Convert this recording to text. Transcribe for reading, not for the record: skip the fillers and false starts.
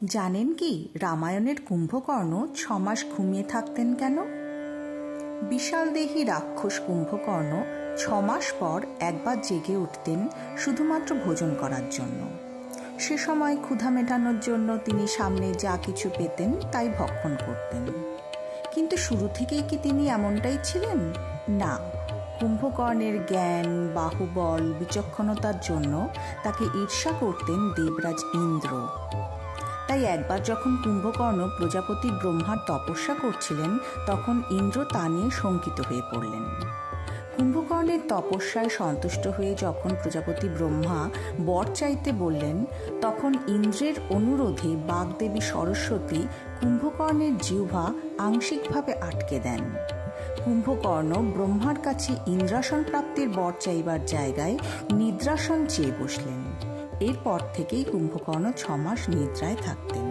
জানেন কি রামায়ণের কুম্ভকর্ণ 6 মাস ঘুমিয়ে থাকতেন কেন? বিশাল দেহী রাক্ষস কুম্ভকর্ণ 6 মাস পর একবার জেগে উঠতেন শুধুমাত্র ভোজন করার জন্য। সে সময় ক্ষুধা মেটানোর জন্য তিনি সামনে যা কিছু পেতেন তাই ভক্ষণ করতেন। কিন্তু শুরু থেকেই কি তিনি এমনটাই ছিলেন? না, কুম্ভকর্ণের জ্ঞান, বাহুবল, বিচক্ষণতার জন্য তাকে ঈর্ষা করতেন দেবরাজ ইন্দ্র। তাই একবার যখন কুম্ভকর্ণ প্রজাপতি ব্রহ্মার তপস্যা করছিলেন, তখন ইন্দ্র তা নিয়ে শঙ্কিত হয়ে পড়লেন। কুম্ভকর্ণের তপস্যায় সন্তুষ্ট হয়ে যখন প্রজাপতি ব্রহ্মা বর চাইতে বললেন, তখন ইন্দ্রের অনুরোধে বাগদেবী সরস্বতী কুম্ভকর্ণের জিহ্বা আংশিকভাবে আটকে দেন। কুম্ভকর্ণ ব্রহ্মার কাছে ইন্দ্রাসন প্রাপ্তির বর চাইবার জায়গায় নিদ্রাসন চেয়ে বসলেন। এরপর থেকেই কুম্ভকর্ণ 6 মাস নিদ্রায় থাকতেন।